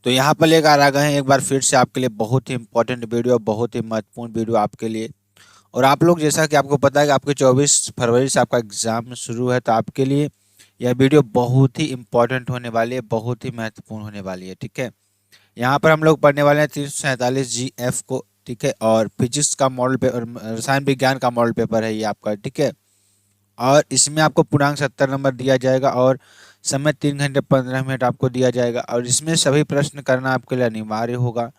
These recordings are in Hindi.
तो यहाँ पर लेकर आ गए हैं एक बार फिर से आपके लिए बहुत ही इंपॉर्टेंट वीडियो, बहुत ही महत्वपूर्ण वीडियो आपके लिए। और आप लोग जैसा कि आपको पता है कि आपके 24 फरवरी से आपका एग्जाम शुरू है, तो आपके लिए यह वीडियो बहुत ही इंपॉर्टेंट होने वाली है, बहुत ही महत्वपूर्ण होने वाली है। ठीक है, यहाँ पर हम लोग पढ़ने वाले हैं 347 GF को। ठीक है, और फिजिक्स का मॉडल पेपर, रसायन विज्ञान का मॉडल पेपर है ये आपका। ठीक है, और इसमें आपको पूर्णांक 70 नंबर दिया जाएगा और समय 3 घंटे 15 मिनट आपको दिया जाएगा। और इसमें सभी प्रश्न करना आपके लिए अनिवार्य होगा।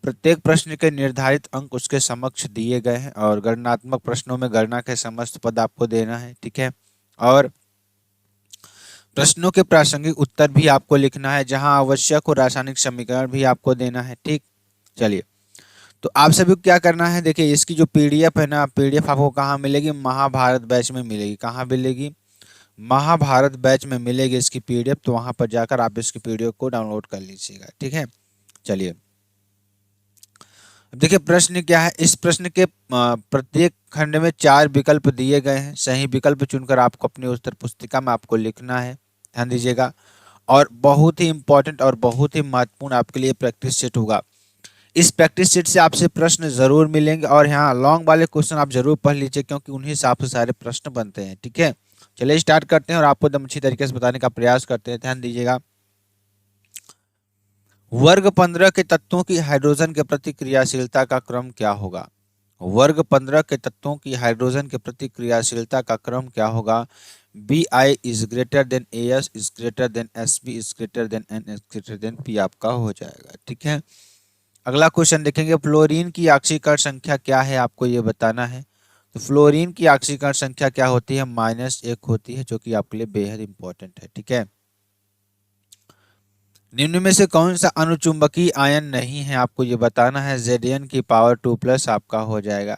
प्रत्येक प्रश्न के निर्धारित अंक उसके समक्ष दिए गए हैं और गणनात्मक प्रश्नों में गणना के समस्त पद आपको देना है। ठीक है, और प्रश्नों के प्रासंगिक उत्तर भी आपको लिखना है, जहां आवश्यक हो रासायनिक समीकरण भी आपको देना है। ठीक, चलिए, तो आप सभी को क्या करना है, देखिए इसकी जो पीडीएफ है ना, पीडीएफ आपको कहाँ मिलेगी, महाभारत बैच में मिलेगी। कहाँ मिलेगी, महाभारत बैच में मिलेगी इसकी पीडीएफ। तो वहां पर जाकर आप इसकी पीडीएफ को डाउनलोड कर लीजिएगा। ठीक है, चलिए, देखिए प्रश्न क्या है। इस प्रश्न के प्रत्येक खंड में 4 विकल्प दिए गए हैं। सही विकल्प चुनकर आपको अपनी उत्तर पुस्तिका में आपको लिखना है, ध्यान दीजिएगा। और बहुत ही इंपॉर्टेंट और बहुत ही महत्वपूर्ण आपके लिए प्रैक्टिस सेट होगा। इस प्रैक्टिस सेट से आपसे प्रश्न जरूर मिलेंगे और यहाँ लॉन्ग वाले क्वेश्चन आप जरूर पढ़ लीजिए, क्योंकि उन्हीं हिसाब से सारे प्रश्न बनते हैं। ठीक है, चलिए स्टार्ट करते हैं और आपको एकदम अच्छी तरीके से बताने का प्रयास करते हैं। ध्यान दीजिएगा, वर्ग 15 के तत्वों की हाइड्रोजन के प्रति क्रियाशीलता का क्रम क्या होगा। वर्ग 15 के तत्वों की हाइड्रोजन के प्रति क्रियाशीलता का क्रम क्या होगा। Bi is greater than As is greater than Sb is greater than N is greater than P आपका हो जाएगा। ठीक है, अगला क्वेश्चन देखेंगे, फ्लोरीन की ऑक्सीकरण संख्या क्या है, आपको ये बताना है। तो फ्लोरीन की ऑक्सीकरण संख्या क्या होती है, -1 होती है, जो कि आपके लिए बेहद इंपॉर्टेंट है। ठीक है, निम्न में से कौन सा अनुचुंबकीय आयन नहीं है, आपको ये बताना है। Zn की पावर 2+ आपका हो जाएगा।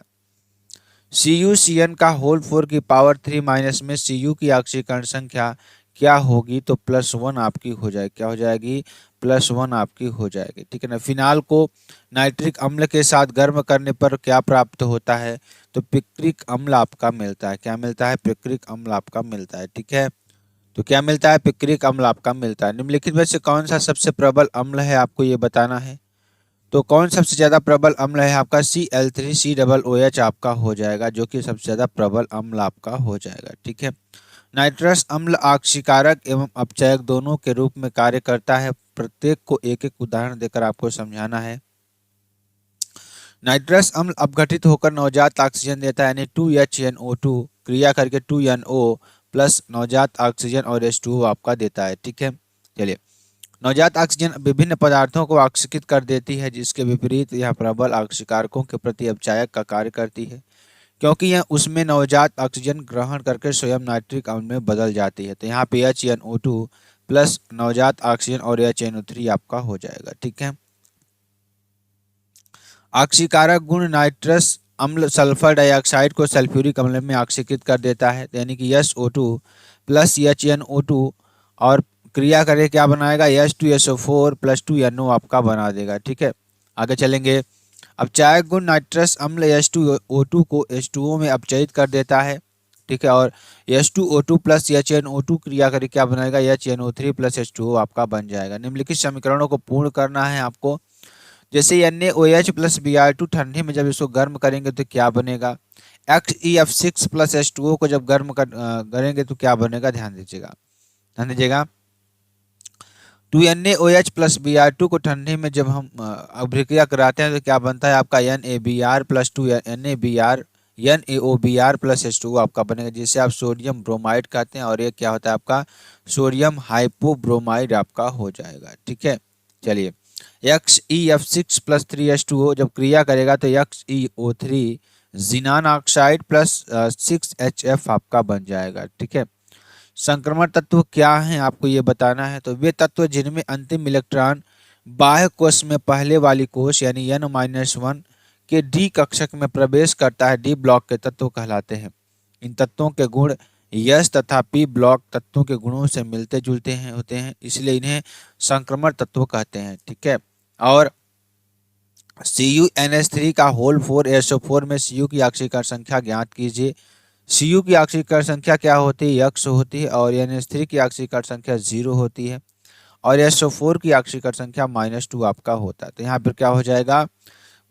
CuCN का होल 4 की पावर 3- में Cu की ऑक्सीकरण संख्या क्या होगी, तो +1 आपकी हो जाएगी। क्या हो जाएगी, +1 आपकी हो जाएगी। ठीक है ना। फिनाल को नाइट्रिक अम्ल के साथ गर्म करने पर क्या प्राप्त होता है, तो पिक्रिक अम्ल आपका मिलता है। क्या मिलता है, पिक्रिक अम्ल आपका मिलता है। ठीक है, तो क्या मिलता है, पिक्रिक अम्ल आपका मिलता है। निम्नलिखित में से कौन सा सबसे प्रबल अम्ल है, आपको ये बताना है। तो कौन सबसे ज्यादा प्रबल अम्ल है, आपका Cl3COOH आपका हो जाएगा, जो कि सबसे ज्यादा प्रबल अम्ल आपका हो जाएगा। ठीक है, नाइट्रस अम्ल ऑक्सीकारक एवं अपचयक दोनों के रूप में कार्य करता है। प्रत्येक को एक एक उदाहरण देकर आपको समझाना है। नाइट्रस अम्ल अपघटित होकर नवजात ऑक्सीजन देता है, यानी 2HNO2 क्रिया करके 2NO प्लस नवजात ऑक्सीजन और H2O आपका देता है। ठीक है, चलिए, नवजात ऑक्सीजन विभिन्न पदार्थों को ऑक्सीकृत कर देती है, जिसके विपरीत यह प्रबल ऑक्सीकारकों के प्रति अपचायक का कार्य करती है, क्योंकि यह उसमें नवजात ऑक्सीजन ग्रहण करके स्वयं नाइट्रिक अम्ल में बदल जाती है। तो यहाँ पे HNO2 प्लस नवजात ऑक्सीजन और HNO3 आपका हो जाएगा। ठीक है, ऑक्सीकारक गुण नाइट्रस अम्ल सल्फर डाइऑक्साइड को सल्फ्यूरिक अम्ल में ऑक्सीकृत कर देता है, यानी कि SO2 प्लस HNO2 और क्रिया करके क्या बनाएगा, H2SO4 प्लस 2NO आपका बना देगा। ठीक है, आगे चलेंगे। अपचायक गुण नाइट्रस अम्ल H2O2 को H2O में अपचयित कर देता है। ठीक है, और H2O2 प्लस HNO2 क्रिया करके क्या बनाएगा, HNO3 प्लस H2O आपका बन जाएगा। निम्नलिखित समीकरणों को पूर्ण करना है आपको। जैसे NaOH प्लस Br2 ठंडे में जब इसको गर्म करेंगे तो क्या बनेगा, XeF6 प्लस H2O को जब गर्म करेंगे तो क्या बनेगा, ध्यान दीजिएगा, ध्यान दीजिएगा। 2NaOH प्लस Br2 को ठंडे में जब हम अभिक्रिया कराते हैं तो क्या बनता है आपका NaBr plus 2NaBr NaOBr plus H2O आपका बनेगा, जिसे आप सोडियम ब्रोमाइड कहते हैं। और ये क्या होता है आपका सोडियम हाइपोब्रोमाइड आपका हो जाएगा। ठीक है, चलिए, XeF6 प्लस 3H2O जब क्रिया करेगा तो XeO3 जिनान ऑक्साइड प्लस 6HF आपका बन जाएगा। ठीक है, संक्रमण तत्व क्या है, आपको ये बताना है। तो वे तत्व जिनमें अंतिम इलेक्ट्रॉन बाह्य कोश में पहले वाली कोश यानी N-1 के डी कक्षक में प्रवेश करता है, डी ब्लॉक के तत्व कहलाते हैं। इन तत्वों के गुण यस तथा पी ब्लॉक तत्वों के गुणों से मिलते जुलते हैं होते हैं, इसलिए इन्हें संक्रमण तत्व कहते हैं। ठीक है, और CuNH3 का होल 4SO4 में Cu की ऑक्सीकरण संख्या ज्ञात कीजिए। Cu की ऑक्सीकरण संख्या क्या होती है, x होती है, और NH3 की ऑक्सीकरण संख्या 0 होती है। और SO4 की आक्सीकरण संख्या -2 आपका होता है। तो यहाँ पर क्या हो जाएगा,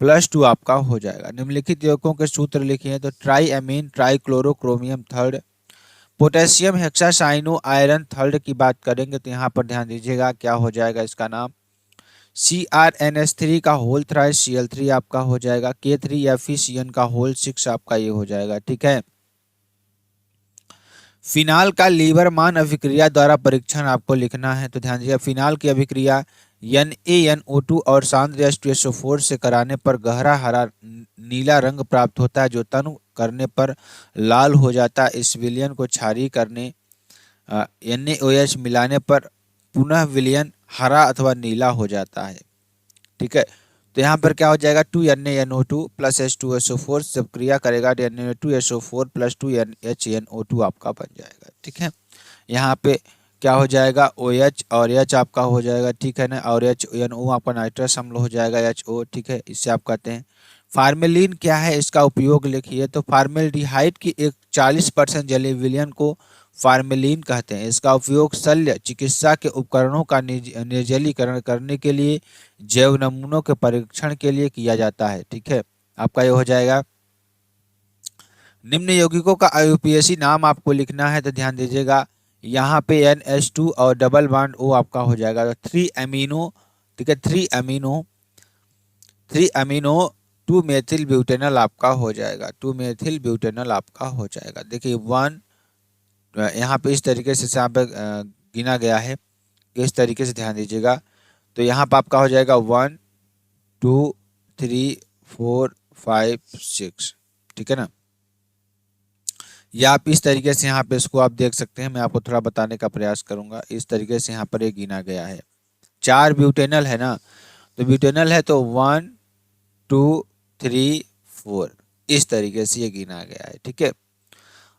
+2 आपका हो जाएगा। निम्नलिखित यौगिकों के सूत्र लिखिए। तो triammine trichlorochromium third, potassium hexacyano iron third की बात करेंगे तो यहाँ पर ध्यान दीजिएगा क्या हो जाएगा इसका नाम, CrNH3 का होल थ्राइस Cl3 आपका हो जाएगा। K3FeCN का होल 6 आपका ये हो जाएगा। ठीक है। फिनाल का लीबरमान अभिक्रिया द्वारा परीक्षण आपको लिखना है। तो ध्यान दीजिए, फिनाल की अभिक्रिया NaNO2 और सांद्र H2SO4 से कराने पर गहरा हरा नीला रंग प्राप्त होता है, जो तनु करने पर लाल हो जाता है। इस विलयन को क्षारीय करने NaOH मिलाने पर पुनः विलयन हरा अथवा नीला हो जाता है। ठीक है। तो यहाँ पर क्या हो जाएगा, 2NaNO2 प्लस H2SO4 जब क्रिया करेगा तो Na2SO4 प्लस 2HNO2 आपका बन जाएगा। ठीक है। यहाँ पे क्या हो जाएगा, OH और H आपका हो जाएगा। ठीक है ना, और HNO आपका नाइट्रस अम्ल हो जाएगा HO। ठीक है, इससे आप कहते हैं। फार्मेलिन क्या है, इसका उपयोग लिखिए। तो फार्मेल्डिहाइड की एक 40% जलीय विलयन को फार्मेलिन कहते हैं। इसका उपयोग शल्य चिकित्सा के उपकरणों का निर्जलीकरण करने के लिए, जैव नमूनों के परीक्षण के लिए किया जाता है। ठीक है, आपका ये हो जाएगा। निम्न यौगिकों का IUPAC नाम आपको लिखना है। तो ध्यान दीजिएगा, यहाँ पे NH2 और डबल बॉन्ड O आपका हो जाएगा। तो 3 अमीनो, ठीक है, 3 अमीनो 2 मेथिल ब्यूटेनल आपका हो जाएगा। 2 मेथिल ब्यूटेनल आपका हो जाएगा। देखिए 1 यहाँ पे इस तरीके से यहाँ पे गिना गया है, इस तरीके से ध्यान दीजिएगा। तो यहाँ पर आपका हो जाएगा 1 2 3 4 5 6। ठीक है ना, या आप इस तरीके से यहाँ पे इसको आप देख सकते हैं। मैं आपको थोड़ा बताने का प्रयास करूंगा। इस तरीके से यहाँ पर ये गिना गया है। 4 ब्यूटेनल है ना, तो ब्यूटेनल है तो 1 2 3 4 इस तरीके से ये गिना गया है। ठीक है।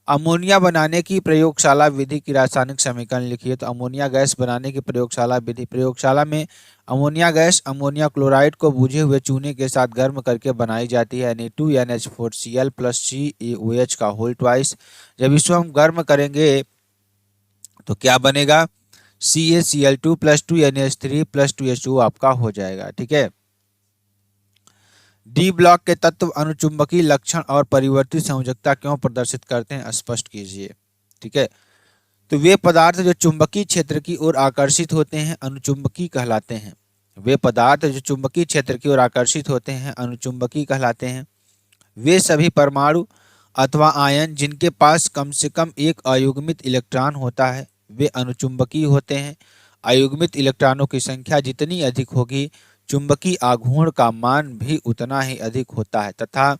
अमोनिया बनाने की प्रयोगशाला विधि की रासायनिक समीकरण लिखिए। तो अमोनिया गैस बनाने की प्रयोगशाला विधि, प्रयोगशाला में अमोनिया गैस अमोनिया क्लोराइड को बुझे हुए चूने के साथ गर्म करके बनाई जाती है। Na2NH4Cl प्लस CaOH का होल ट्वाइस। जब इसको हम गर्म करेंगे तो क्या बनेगा, CaCl2 plus 2NH3 plus 2H2 आपका हो जाएगा। ठीक है। डी ब्लॉक के तत्व अनुचुंबकीय लक्षण और परिवर्तित संयोजकता क्यों प्रदर्शित करते हैं, स्पष्ट कीजिए। ठीक है। तो वे पदार्थ जो चुंबकीय क्षेत्र की ओर आकर्षित होते हैं अनुचुंबकीय कहलाते हैं। वे पदार्थ जो चुंबकीय क्षेत्र की ओर आकर्षित होते हैं अनुचुंबकीय कहलाते हैं। वे सभी परमाणु अथवा आयन जिनके पास कम से कम एक अयुग्मित इलेक्ट्रॉन होता है वे अनुचुंबकीय होते हैं। अयुग्मित इलेक्ट्रॉनों की संख्या जितनी अधिक होगी चुंबकीय आघूर्ण का मान भी उतना ही अधिक होता है, तथा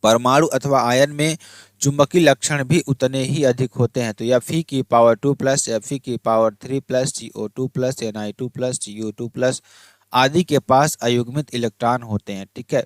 परमाणु अथवा आयन में चुंबकीय लक्षण भी उतने ही अधिक होते हैं। तो Fe⁻² plus Fe⁻³ plus CO2 plus Ni2 plus Cu2 plus आदि के पास अयुग्मित इलेक्ट्रॉन होते हैं। ठीक है।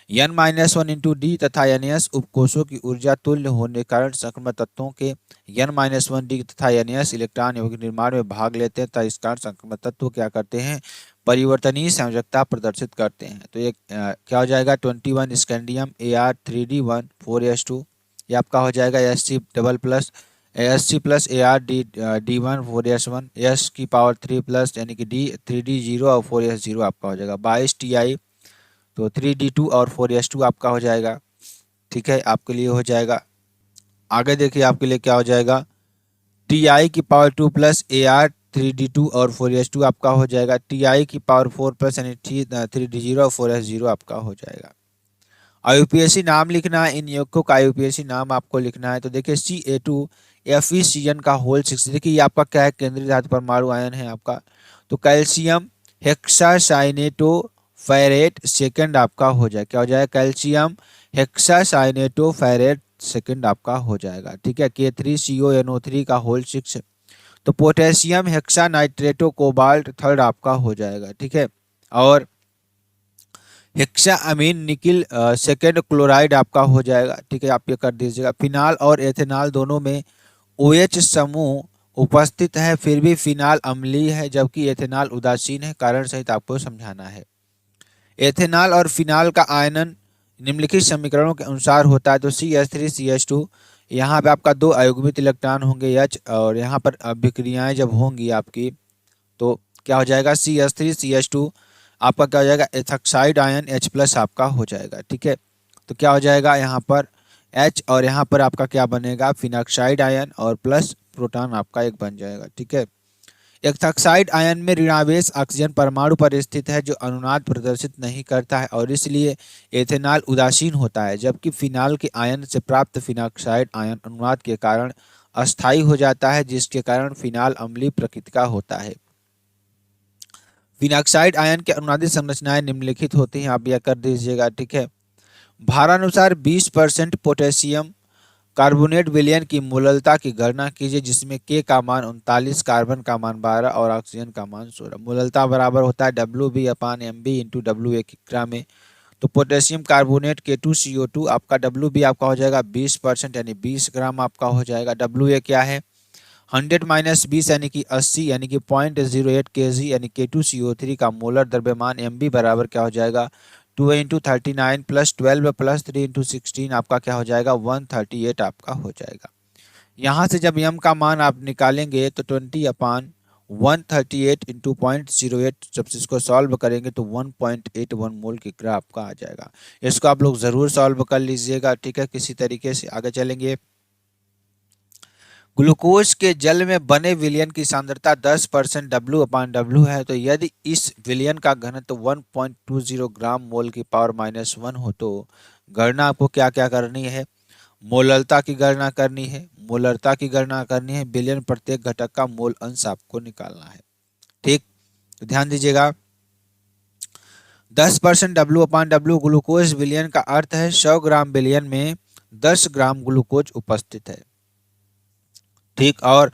N-1 इंटू डी तथा NS उपकोषों की ऊर्जा तुल्य होने के कारण संक्रमण तत्वों के N-1 डी तथा NS इलेक्ट्रॉन यौगिक निर्माण में भाग लेते हैं, तथा इस कारण संक्रमण तत्व क्या करते हैं, परिवर्तनीय संयोजकता प्रदर्शित करते हैं। तो ये क्या हो जाएगा, 21 स्कैंडियम Ar3D1 4s2, ये आपका हो जाएगा Sc double plus Sc plus Ar D1 4s1 S⁻³ plus यानी कि D 3D0 और 4s0 आपका हो जाएगा। 22 Ti तो 3D2 और 4s2 आपका हो जाएगा। ठीक है, आपके लिए हो जाएगा। आगे देखिए आपके लिए क्या हो जाएगा, Ti⁻² प्लस Ar3D2 और 4s2 आपका हो जाएगा। Ti⁴ प्लस यानी 3D0 और 4s0 आपका हो जाएगा। IUPAC नाम लिखना है, इन यौगिकों का IUPAC नाम आपको लिखना है। तो देखिए Ca2FeCN का होल 6, देखिए ये आपका क्या है, केंद्रीय धातु परमाणु आयन है आपका। तो कैल्शियम हेक्सासाइनेटोफेरेट सेकंड आपका हो जाएगा, क्या हो जाएगा, कैल्शियम हेक्सासाइनेटोफेरेट सेकंड आपका हो जाएगा। ठीक है। K3CONO3 का होल 6, तो पोटेशियम हेक्सानाइट्रेटो कोबाल्ट थर्ड आपका हो जाएगा। ठीक है। और हेक्सा अमीन निकिल सेकेंड क्लोराइड आपका हो जाएगा। ठीक है, आप ये कर दीजिएगा। फिनाल और एथेनॉल दोनों में OH समूह उपस्थित है, फिर भी फिनाल अम्लीय है जबकि एथेनॉल उदासीन है, कारण सहित आपको समझाना है। एथेनॉल और फिनाल का आयनन निम्नलिखित समीकरणों के अनुसार होता है। तो CH3CH2, यहाँ पे आपका 2 अयुग्मित इलेक्ट्रॉन होंगे H, और यहाँ पर अभिक्रियाएं जब होंगी आपकी तो क्या हो जाएगा CH3CH2 आपका क्या हो जाएगा एथॉक्साइड आयन H+ आपका हो जाएगा। ठीक है, तो क्या हो जाएगा यहाँ पर H और यहाँ पर आपका क्या बनेगा फिनॉक्साइड आयन और प्लस प्रोटॉन आपका एक बन जाएगा। ठीक है, एथॉक्साइड आयन में ऋणावेश ऑक्सीजन परमाणु पर स्थित है जो अनुनाद प्रदर्शित नहीं करता है और इसलिए एथेनॉल उदासीन होता है, जबकि फिनाल के आयन से प्राप्त फिनॉक्साइड आयन अनुनाद के कारण अस्थायी हो जाता है, जिसके कारण फिनाल अम्लीय प्रकृति का होता है। फिनॉक्साइड आयन के अनुनादित संरचनाएं निम्नलिखित होती हैं, आप यह कर दीजिएगा। ठीक है, भारानुसार 20% पोटेशियम कार्बोनेट विलयन की मोललता की गणना कीजिए, जिसमें K का मान 39, कार्बन का मान 12 और ऑक्सीजन का मान 16। मोललता बराबर होता है WB/MB इंटू W एक ग्राम में। तो पोटेशियम कार्बोनेट K2CO2 आपका WB आपका हो जाएगा 20% यानी 20 ग्राम आपका हो जाएगा। WA क्या है 100 - 20 यानी कि 80 यानी कि 0.08 kg यानी K2CO3 का मोलर द्रव्यमान MB बराबर क्या हो जाएगा 2 × 39 + 12 + 3 × 16 आपका क्या हो जाएगा 138 आपका हो जाएगा। यहाँ से जब m का मान आप निकालेंगे तो 20/138 × 0.08 जब इसको सॉल्व करेंगे तो 1.81 मोल की ग्राफ आपका आ जाएगा। इसको आप लोग जरूर सॉल्व कर लीजिएगा। ठीक है, किसी तरीके से आगे चलेंगे। ग्लूकोज के जल में बने विलयन की सांद्रता 10% W/W है, तो यदि इस विलयन का घनत्व 1.20 ग्राम मोल की पावर -1 हो तो गणना आपको क्या क्या करनी है, मोलरता की गणना करनी है, मोलरता की गणना करनी है, विलयन प्रत्येक घटक का मोल अंश आपको निकालना है। ठीक, तो ध्यान दीजिएगा 10% W/W ग्लूकोज विलयन का अर्थ है 100 ग्राम विलयन में 10 ग्राम ग्लूकोज उपस्थित है। ठीक, और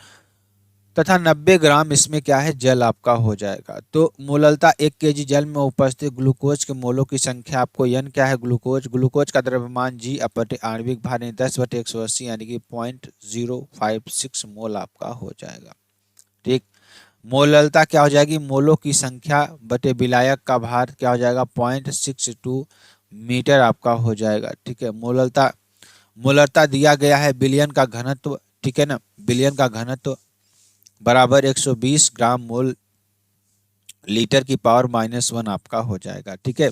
तथा 90 ग्राम इसमें क्या है जल आपका हो जाएगा। तो मोललता 1 kg जल में उपस्थित ग्लूकोज के मोलों की संख्या आपको n क्या है ग्लूकोज का द्रव्यमान G आणविक भार 10/180 यानी कि 0.056 मोल आपका हो जाएगा। ठीक, मोललता क्या हो जाएगी मोलों की संख्या बटे विलायक का भार क्या हो जाएगा 0.62 मीटर आपका हो जाएगा। ठीक है, मोलरता दिया गया है विलयन का घनत्व। ठीक है ना, विलयन का घनत्व बराबर 120 ग्राम मोल लीटर की पावर -1 आपका हो जाएगा। ठीक है,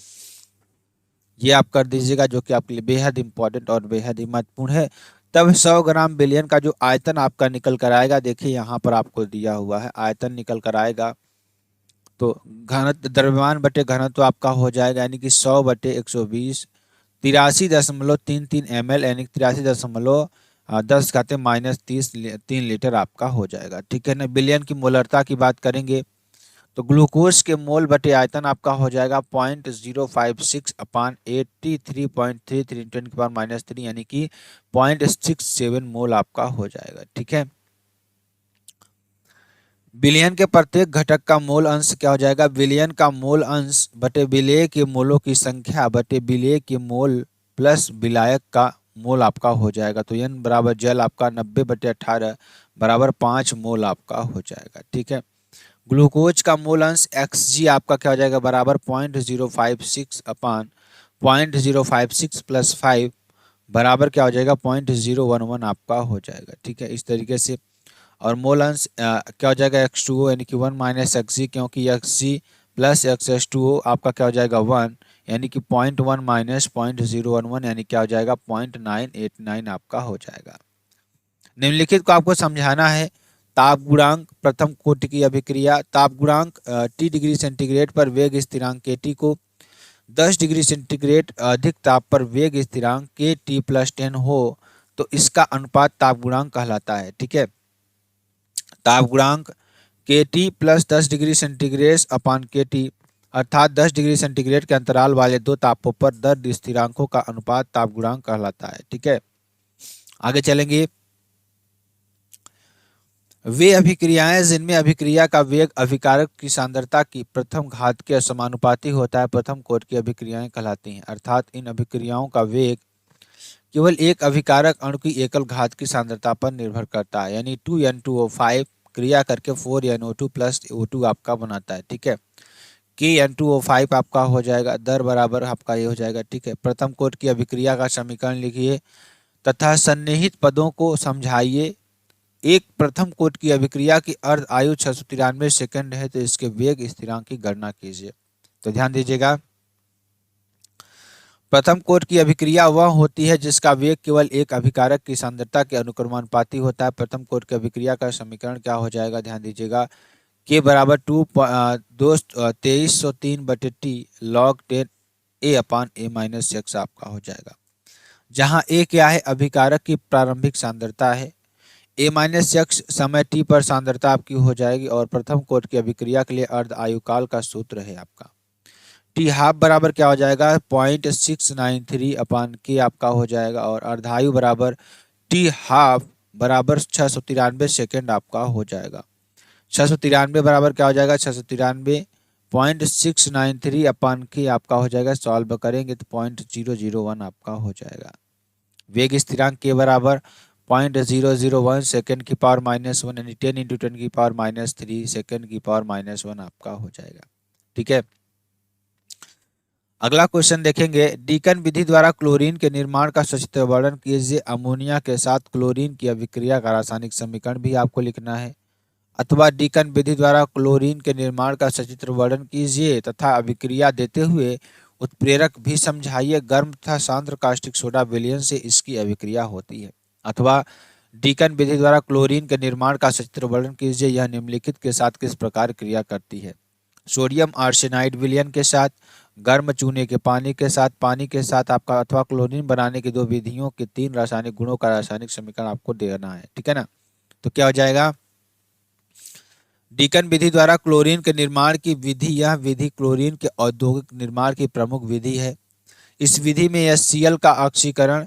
ये आप कर दीजिएगा जो कि आपके लिए बेहद इंपॉर्टेंट और बेहद ही महत्वपूर्ण है। तब 100 ग्राम विलयन का जो आयतन आपका निकल कर आएगा, देखिए यहाँ पर आपको दिया हुआ है आयतन निकल कर आएगा, तो घनत्व द्रव्यमान बटे घनत्व आपका हो जाएगा यानी कि 100/120 83.33 ml यानी 83.10⁻³ लीटर आपका हो जाएगा। ठीक है ना, विलयन की मोलरता की बात करेंगे तो ग्लूकोज के मोल बटे आयतन आपका हो जाएगा 0.056/83.33 × 10⁻³ यानी कि 0.67 मोल आपका हो जाएगा। ठीक है, विलयन के प्रत्येक घटक का मोल अंश क्या हो जाएगा विलयन का मोल अंश बटे विलेय के मोलों की संख्या बटे विलेय के मोल प्लस विलायक का मोल आपका हो जाएगा। तो n बराबर जल आपका 90/18 बराबर 5 मोल आपका हो जाएगा। ठीक है, ग्लूकोज का मूल अंश Xg आपका क्या हो जाएगा बराबर 0.056 + 5 बराबर क्या हो जाएगा 0.011 आपका हो जाएगा। ठीक है, इस तरीके से। और मोल अंश क्या हो जाएगा X2O यानी कि 1 - Xg, क्योंकि Xg + X2O आपका क्या हो जाएगा 1 यानी कि 0.1 - 0.011 यानी क्या हो जाएगा 0.989 आपका हो जाएगा। निम्नलिखित को आपको समझाना है। ताप गुणांक प्रथम कोटि की अभिक्रिया, ताप गुणांक T डिग्री सेंटीग्रेड पर वेग स्थिरांक KT को 10 डिग्री सेंटीग्रेड अधिक ताप पर वेग स्थिरांक KT+10 हो तो इसका अनुपात ताप गुणांक कहलाता है। ठीक है, ताप गुणांक KT + 10 डिग्री सेंटीग्रेड अपान KT अर्थात 10 डिग्री सेंटीग्रेड के अंतराल वाले दो तापों पर दर स्थिरांकों का अनुपात ताप गुणांक कहलाता है। ठीक है, आगे चलेंगे। वे अभिक्रियाएं जिनमें अभिक्रिया का वेग अभिकारक की सांद्रता की प्रथम घात के समानुपाती होता है प्रथम कोटि की अभिक्रियाएं कहलाती हैं, अर्थात इन अभिक्रियाओं का वेग केवल एक अभिकारक अणु की एकल घात की सांद्रता पर निर्भर करता है, यानी 2N2O5 क्रिया करके 4NO2 + O2 आपका बनाता है। ठीक है, KN2O5 आपका हो जाएगा, दर बराबर आपका ये हो जाएगा। ठीक है, प्रथम कोटि की अभिक्रिया का समीकरण लिखिए तथा सन्निहित पदों को समझाइए। एक प्रथम कोट की अभिक्रिया की अर्ध आयु 693 सेकंड है, तो इसके वेग स्थिरांक की गणना कीजिए। तो ध्यान दीजिएगा, प्रथम कोट की अभिक्रिया वह होती है जिसका वेग केवल एक अभिकारक की सांद्रता के अनुक्रमानुपाती होता है। प्रथम कोट की अभिक्रिया का समीकरण क्या हो जाएगा, ध्यान दीजिएगा, के बराबर 2303/T log 10 A/A-x आपका हो जाएगा, जहां ए क्या है, अभिकारक की प्रारंभिक सांद्रता है, A-x समय t पर सांद्रता आपकी हो जाएगी, और प्रथम कोट की अभिक्रिया के लिए अर्ध आयुकाल का सूत्र है आपका टी हाफ बराबर क्या हो जाएगा 0.693/K आपका हो जाएगा, और अर्धायु बराबर टी हाफ बराबर 693 सेकेंड आपका हो जाएगा। 693 बराबर क्या हो जाएगा 693.693/K आपका हो जाएगा। सॉल्व करेंगे तो 0.001 आपका हो जाएगा। वेग स्थिरांक के बराबर 0.001 सेकेंड की पावर -1 यानी 10 × 10 की पावर -3 सेकेंड की पावर -1 आपका हो जाएगा। ठीक है, अगला क्वेश्चन देखेंगे, डीकन विधि द्वारा क्लोरीन के निर्माण का सचित्र वर्णन कीजिए। अमोनिया के साथ क्लोरीन की अभिक्रिया का रासायनिक समीकरण भी आपको लिखना है, अथवा डीकन विधि द्वारा क्लोरीन के निर्माण का सचित्र वर्णन कीजिए तथा अभिक्रिया देते हुए उत्प्रेरक भी समझाइए। गर्म तथा सांद्र कास्टिक सोडा विलयन से इसकी अभिक्रिया होती है। अथवा डीकन विधि द्वारा क्लोरीन के निर्माण का सचित्र वर्णन कीजिए, यह निम्नलिखित के साथ किस प्रकार क्रिया करती है। सोडियम आर्सेनाइड विलयन के साथ, गर्म चूने के पानी के साथ आपका, अथवा क्लोरीन बनाने की 2 विधियों के 3 रासायनिक गुणों का रासायनिक समीकरण आपको देना है। ठीक है ना, तो क्या हो जाएगा, डीकन विधि द्वारा क्लोरीन के निर्माण की विधि, यह विधि क्लोरीन के औद्योगिक निर्माण की प्रमुख विधि है। इस विधि में HCl का ऑक्सीकरण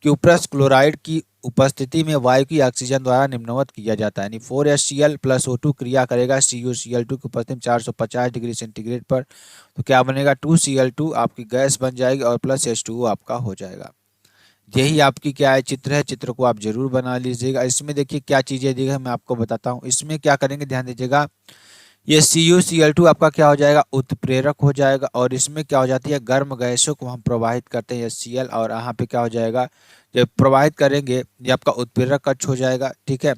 क्यूप्रस क्लोराइड की उपस्थिति में वायु की ऑक्सीजन द्वारा निम्नवत किया जाता है, यानी 4HCl + O2 क्रिया करेगा CuCl2 की उपस्थिति में 450 डिग्री सेंटीग्रेड पर, तो क्या बनेगा 2Cl2 आपकी गैस बन जाएगी और प्लस H2O आपका हो जाएगा। यही आपकी क्या है चित्र है, चित्र को आप जरूर बना लीजिएगा। इसमें देखिए क्या चीजें दी है मैं आपको बताता हूँ। इसमें क्या करेंगे ध्यान दीजिएगा, ये CuCl2 आपका क्या हो जाएगा उत्प्रेरक हो जाएगा, और इसमें क्या हो जाती है गर्म गैसों को हम प्रवाहित करते हैं HCl, और यहाँ पे क्या हो जाएगा जब प्रवाहित करेंगे ये आपका उत्प्रेरक कक्ष हो जाएगा। ठीक है,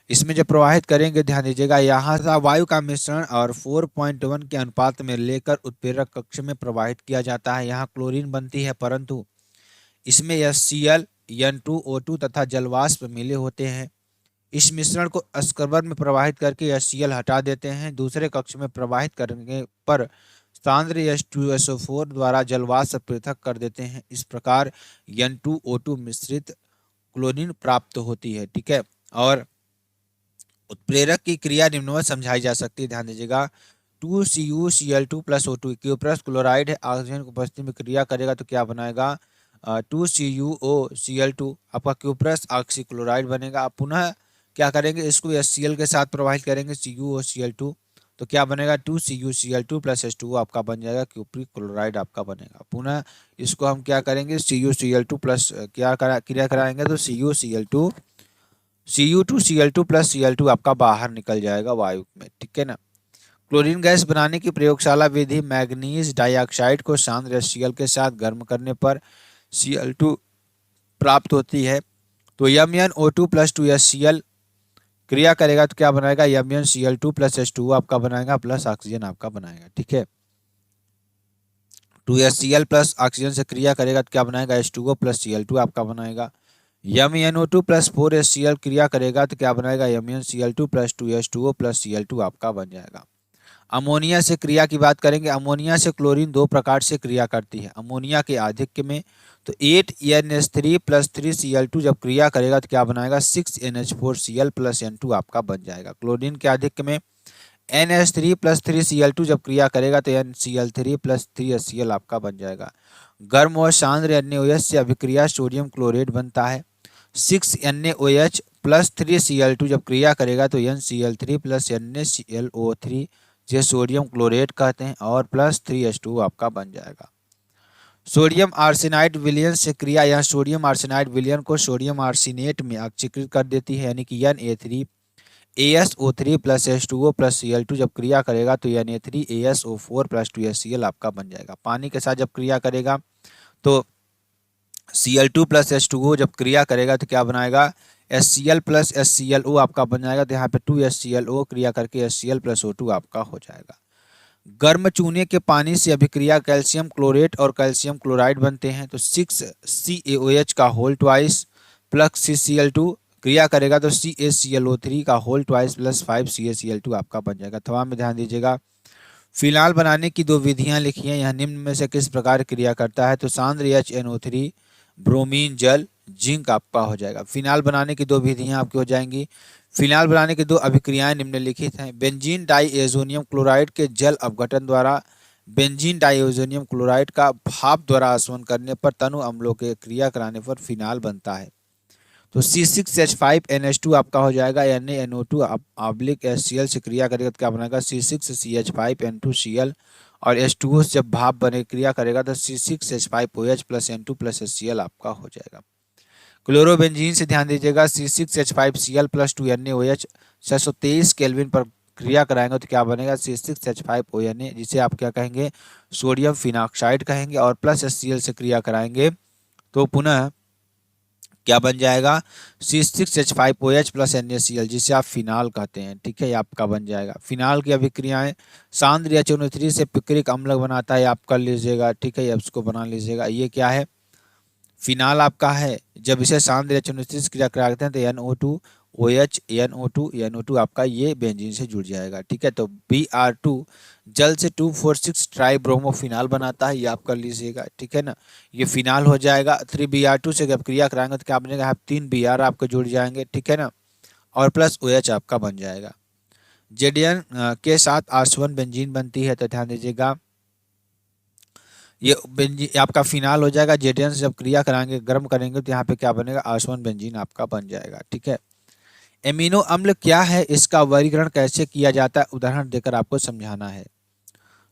इसमें जब प्रवाहित करेंगे ध्यान दीजिएगा, यहाँ से वायु का मिश्रण और 4.1 के अनुपात में लेकर उत्प्रेरक कक्ष में प्रवाहित किया जाता है। यहाँ क्लोरीन बनती है, परंतु इसमें HCl, N2O2 तथा जलवाष्प मिले होते हैं। इस मिश्रण को स्क्रबर में प्रवाहित करके HCl हटा देते हैं। दूसरे कक्ष में प्रवाहित करने पर सांद्र H2SO4 द्वारा जलवाष्प पृथक कर देते हैं। इस प्रकार N2O2 मिश्रित क्लोरीन प्राप्त होती है। ठीक है, और उत्प्रेरक की क्रिया निम्नवत समझाई जा सकती है। ध्यान दीजिएगा, 2CuCl2 + O2 क्यूप्रस क्लोराइड है, ऑक्सीजन की उपस्थिति में क्रिया करेगा तो क्या बनाएगा 2CuOCl2 आपका क्यूप्रस ऑक्सीक्लोराइड बनेगा। आप पुनः क्या करेंगे इसको HCl के साथ प्रवाहित करेंगे CuOCl2, तो क्या बनेगा 2CuCl2 + H2O आपका बन जाएगा, क्यूप्रिक क्लोराइड आपका बनेगा। पुनः इसको हम क्या करेंगे CuCl2 प्लस क्या क्रिया कराएंगे तो CuCl2 Cu2Cl2 + Cl2 आपका बाहर निकल जाएगा वायु में। ठीक है ना, क्लोरीन गैस बनाने की प्रयोगशाला विधि, मैग्नीज डाइऑक्साइड को सांद्र HCl के साथ गर्म करने पर Cl2 प्राप्त होती है। तो MnO2 + 2HCl क्रिया करेगा तो क्या बनाएगा MnCl2 + H2O आपका बनाएगा, प्लस ऑक्सीजन आपका बनाएगा। ठीक है, 2HCl प्लस ऑक्सीजन से क्रिया करेगा तो क्या बनाएगा H2O + Cl2 आपका बनाएगा। MnO2 + 4HCl क्रिया करेगा तो क्या बनाएगा MnCl2 + 2H2O + Cl2 आपका बन जाएगा। अमोनिया से क्रिया की बात करेंगे। अमोनिया से क्लोरीन 2 प्रकार से क्रिया करती है। अमोनिया के आधिक्य में तो 8NH3 + 3Cl2 जब क्रिया करेगा तो क्या बनाएगा 6NH4Cl + N2 आपका बन जाएगा। क्लोरीन के आधिक्य में NH3 + 3Cl2 जब क्रिया करेगा तो NCl3 + 3HCl आपका बन जाएगा। गर्म और सांद्र NaOH से अभिक्रिया सोडियम क्लोरेट बनता है। 6NaOH + 3Cl2 जब क्रिया करेगा तो NCl3 + NaClO3 जे सोडियम क्लोरेट कहते हैं, और प्लस 3H2O आपका बन जाएगा। सोडियम आर्सेनाइड विलयन से क्रिया, यहाँ सोडियम आर्सेनाइड विलयन को सोडियम आर्सेनेट में ऑक्सीकृत कर देती है, यानी कि Na3ASO3 + H2O + Cl2 जब क्रिया करेगा तो Na3ASO4 + 2HCl आपका बन जाएगा। पानी के साथ जब क्रिया करेगा तो Cl2 प्लस H2O जब क्रिया करेगा तो क्या बनाएगा, HCl प्लस HClO आपका बन जाएगा। तो यहाँ पे 2HClO क्रिया करके HCl प्लस O2 आपका हो जाएगा। गर्म चूने के पानी से अभिक्रिया कैल्शियम क्लोरेट और कैल्शियम क्लोराइड बनते हैं। तो 6CaOH का होल ट्वाइस प्लस CCl2 क्रिया करेगा तो CaClO3 का होल ट्वाइस प्लस 5CaCl2 आपका बन जाएगा। अथवा में ध्यान दीजिएगा, फिनाल बनाने की दो विधियां लिखी हैं, यह निम्न में से किस प्रकार क्रिया करता है। तो सांद्र HNO3 ब्रोमीन जल जिंक आपका हो जाएगा। फिनाल बनाने की दो विधियां आपकी हो जाएंगी। फिनाल बनाने की दो अभिक्रियाएं निम्नलिखित हैं। बेंजीन डाईएजोनियम क्लोराइड के जल अपघटन द्वारा बेंजीन डाईएजोनियम क्लोराइड का भाप द्वारा आसवन करने पर तनु अम्लों के क्रिया कराने पर फिनाल बनता है। तो C6H5NH2 आपका हो जाएगा। NaNO2 ऑब्लिक HCl से क्रिया करेगा तो क्या बनेगा, C6CH5N2Cl और H2O से जब भाप बने क्रिया करेगा तो C6H5OH plus N2 plus HCl आपका हो जाएगा। क्लोरोबेंजीन से ध्यान दीजिएगा, C6H5Cl प्लस 2NaOH 623 केल्विन पर क्रिया कराएंगे तो क्या बनेगा, C6H5ONa, जिसे आप क्या कहेंगे, सोडियम फिनॉक्साइड कहेंगे। और प्लस HCl से क्रिया कराएंगे तो पुनः क्या बन जाएगा, C6H5OH प्लस NaCl, जिसे आप फिनाल कहते हैं। ठीक है, ये आपका बन जाएगा। फिनाल की अभिक्रियाएं सांद्र HNO3 से पिक्रिक अम्ल बनाता है, आप कर लीजिएगा। ठीक है, ये इसको बना लीजिएगा। ये क्या है, फिनाल आपका है। जब इसे सांद्र HNO3 से क्रिया कराते हैं तो NO2OH NO2 आपका ये बेंजीन से जुड़ जाएगा। ठीक है, तो Br2 जल से 2,4,6 ट्राइब्रोमोफिनाल बनाता है, ये आप कर लीजिएगा। ठीक है ना, ये फिनाल हो जाएगा। 3Br2 से जब क्रिया कराएंगे तो क्या बनेगा, आप 3Br आपके जुड़ जाएंगे। ठीक है ना, और प्लस OH आपका बन जाएगा। Zn के साथ आसवन बेंजीन बनती है, तो ध्यान दीजिएगा ये बेंजीन आपका फिनाल हो जाएगा। Zn से जब क्रिया कराएंगे, गर्म करेंगे तो यहाँ पे क्या बनेगा, आसवन बेंजीन आपका बन जाएगा। ठीक है, एमिनो अम्ल क्या है, इसका वर्गीकरण कैसे किया जाता है, उदाहरण देकर आपको समझाना है।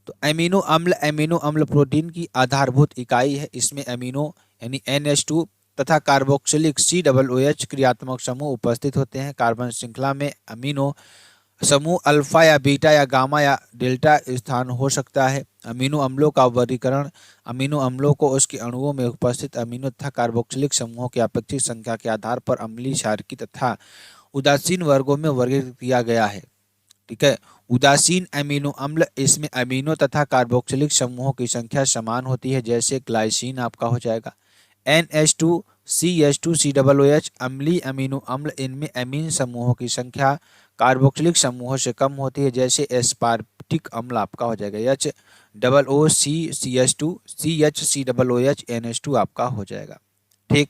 तो एमिनो अम्ल प्रोटीन की आधारभूत इकाई है। इसमें एमिनो यानी NH2 तथा कार्बोक्सिलिक COOH क्रियात्मक समूह उपस्थित होते हैं। कार्बन श्रृंखला में अमीनो समूह अल्फा या बीटा या गामा या डेल्टा स्थान हो सकता है। अमीनो अम्लों का वर्गीकरण अमीनो अम्लों को उसके अणुओं में उपस्थित अमीनो तथा कार्बोक्सिलिक समूहों की अपेक्षित संख्या के आधार पर अम्लीय, क्षारकीय तथा उदासीन वर्गों में वर्गीकृत किया गया है। ठीक है, उदासीन अमीनो अम्ल, इसमें अमीनो तथा कार्बोक्सिलिक समूहों की संख्या समान होती है, जैसे ग्लाइसिन आपका हो जाएगा। NH2 CH2 COOH अम्लीय अमीनो अम्ल, इनमें अमीन समूहों की संख्या कार्बोक्सिलिक समूहों से कम होती है, जैसे एस्पार्टिक अम्ल आपका हो जाएगा। HOOC CH2 CH NH2 आपका हो जाएगा। ठीक,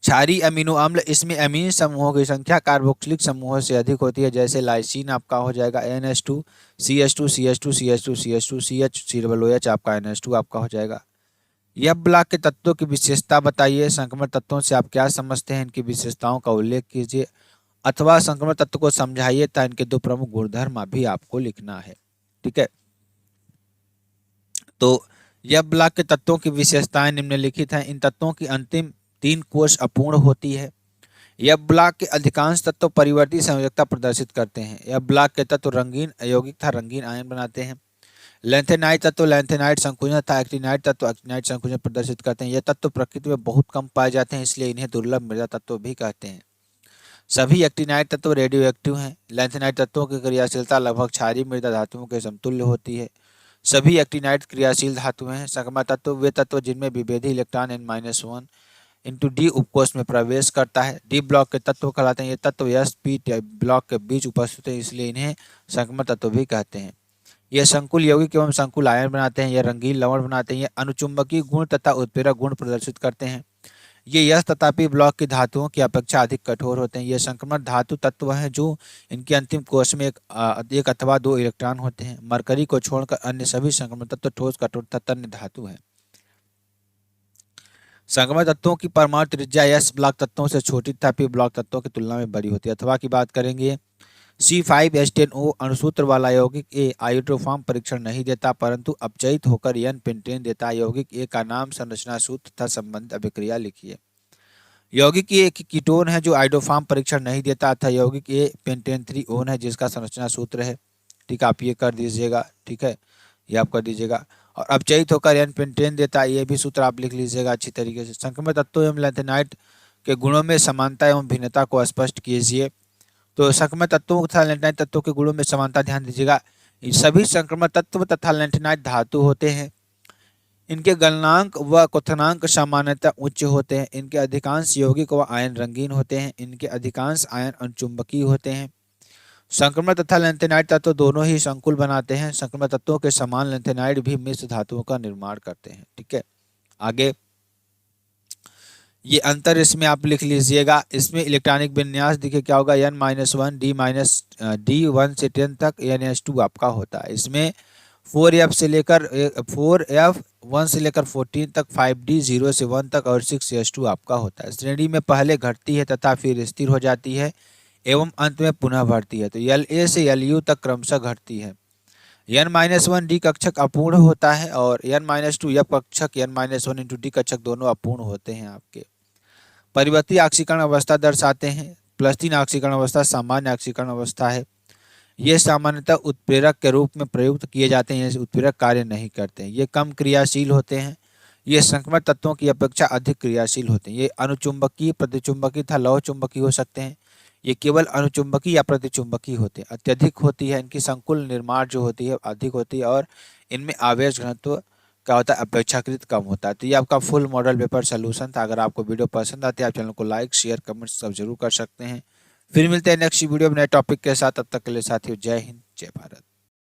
क्षारीय अमीनो अम्ल, इसमें अमीन समूहों की संख्या कार्बोक्सिलिक समूहों से अधिक होती है, जैसे लाइसिन आपका हो जाएगा। NH2 CH2 CH2 CH2 CH2 CH आपका NH2 आपका हो जाएगा। यह ब्लॉक के तत्वों की विशेषता बताइए। संक्रमण तत्वों से आप क्या समझते हैं, इनकी विशेषताओं का उल्लेख कीजिए, अथवा संक्रमण तत्व को समझाइए तथा इनके दो प्रमुख गुणधर्म भी आपको लिखना है। ठीक है, तो यह ब्लॉक के तत्वों की विशेषताएं निम्नलिखित हैं। इन तत्वों की अंतिम 3 कोश अपूर्ण होती है। यह ब्लॉक के अधिकांश तत्व परिवर्ती संयोजकता प्रदर्शित करते हैं। यह ब्लॉक के तत्व रंगीन अयौगिक तथा रंगीन आयन बनाते हैं। लैंथेनाइड तत्व लैंथेनाइड संकुचन तथा एक्टिनाइड तत्व एक्टिनाइड संकुचन प्रदर्शित करते हैं। यह तत्व प्रकृति में बहुत कम पाए जाते हैं, इसलिए इन्हें दुर्लभ मृदा तत्व भी कहते हैं। सभी एक्टिनाइड तत्व रेडियो एक्टिव हैं। लैंथेनाइड तत्वों की क्रियाशीलता लगभग क्षारीय मृदा धातुओं के समतुल्य होती है। सभी एक्टिनाइड क्रियाशील धातुएं हैं। संक्रमण तत्व वे तत्व जिनमें विभेदी इलेक्ट्रॉन N-1 इंटू डी उपकोष में प्रवेश करता है, डी ब्लॉक के तत्व कहलाते हैं। ये तत्व S-P ब्लॉक के बीच उपस्थित है, इसलिए इन्हें संक्रमण तत्व भी कहते हैं। यह संकुल यौगिक एवं संकुल आयन बनाते हैं। यह रंगीन लवण बनाते हैं। यह अनुचुंबकीय गुण तथा उत्प्रेरक गुण प्रदर्शित करते हैं। ये यस तथा पी ब्लॉक की धातुओं की अपेक्षा अधिक कठोर होते हैं। ये संक्रमण धातु तत्व हैं जो इनके अंतिम कोश में एक अथवा 2 इलेक्ट्रॉन होते हैं। मरकरी को छोड़कर अन्य सभी संक्रमण तत्व ठोस, कठोर तथा तन्य धातु हैं। संक्रमण तत्वों की परमाणु त्रिज्या एस ब्लॉक तत्वों से छोटी तथा पी ब्लॉक तत्वों की तुलना में बड़ी होती है। अथवा की बात करेंगे, C5H10O अणुसूत्र वाला यौगिक ए आयोडोफॉर्म परीक्षण नहीं देता, परंतु अपचयित होकर N पेंटेन देता है। यौगिक ए का नाम, संरचना सूत्र तथा संबंधित अभिक्रिया लिखिए। यौगिक ए एक कीटोन है जो आयोडोफॉर्म परीक्षण नहीं देता था। यौगिक ए पेंटेन 3 ओन है जिसका संरचना सूत्र है। ठीक है, आप ये कर दीजिएगा। ठीक है, ये आप कर दीजिएगा। और अपचयित होकर n पेंटेन देता है, ये भी सूत्र आप लिख लीजिएगा अच्छी तरीके से। संक्रमण तत्वों एवं लैंथेनाइड के गुणों में समानता एवं भिन्नता को स्पष्ट कीजिए। तो संक्रमण तत्वों तथा लैंथेनाइड तत्वों के गुणों में समानता ध्यान दीजिएगा। सभी संक्रमण तत्व तथा लैंथेनाइड धातु होते हैं। इनके गलनांक व क्वथनांक सामान्यतः उच्च होते हैं। इनके अधिकांश यौगिक व आयन रंगीन होते हैं। इनके अधिकांश आयन अनुचुंबकीय होते हैं। संक्रमण तथा लैंथेनाइड तत्व दोनों ही संकुल बनाते हैं। संक्रमण तत्वों के समान लैंथेनाइड भी मिश्र धातुओं का निर्माण करते हैं। ठीक है, आगे ये अंतर इसमें आप लिख लीजिएगा। इसमें इलेक्ट्रॉनिक विन्यास देखिए क्या होगा, n-1 D-1 से 10 तक NH2 आपका होता है। इसमें 4F से लेकर 4F 1 से लेकर 14 तक, 5D 0 से 1 तक और 6S2 आपका होता है। श्रेणी में पहले घटती है तथा फिर स्थिर हो जाती है एवं अंत में पुनः बढ़ती है। तो La से Lu तक क्रमशः घटती है। n-1 D कक्षक अपूर्ण होता है और n-2 F कक्षक n-1 into D कक्षक दोनों अपूर्ण होते हैं आपके। परिवर्ती ऑक्सीकरण अवस्था दर्शाते हैं। +3 ऑक्सीकरण अवस्था सामान्य ऑक्सीकरण अवस्था है। ये सामान्यतः उत्प्रेरक के रूप में प्रयुक्त किए जाते हैं। ये उत्प्रेरक कार्य नहीं करते हैं। ये कम क्रियाशील होते हैं। ये संक्रमण तत्वों की अपेक्षा अधिक क्रियाशील होते हैं। ये अनुचुंबकीय, प्रतिचुंबकीय तथा लौह चुंबकीय हो सकते हैं। ये केवल अनुचुंबकीय या प्रतिचुंबकीय होते हैं। अत्यधिक होती है, इनकी संकुल निर्माण जो होती है अधिक होती है और इनमें आवेश घनत्व क्या होता है, अपेक्षाकृत कम होता है। तो ये आपका फुल मॉडल पेपर सोल्यूशन था। अगर आपको वीडियो पसंद आती है आप चैनल को लाइक शेयर कमेंट सब जरूर कर सकते हैं। फिर मिलते हैं नेक्स्ट वीडियो में नए टॉपिक के साथ। तब तक के लिए साथियों जय हिंद जय भारत।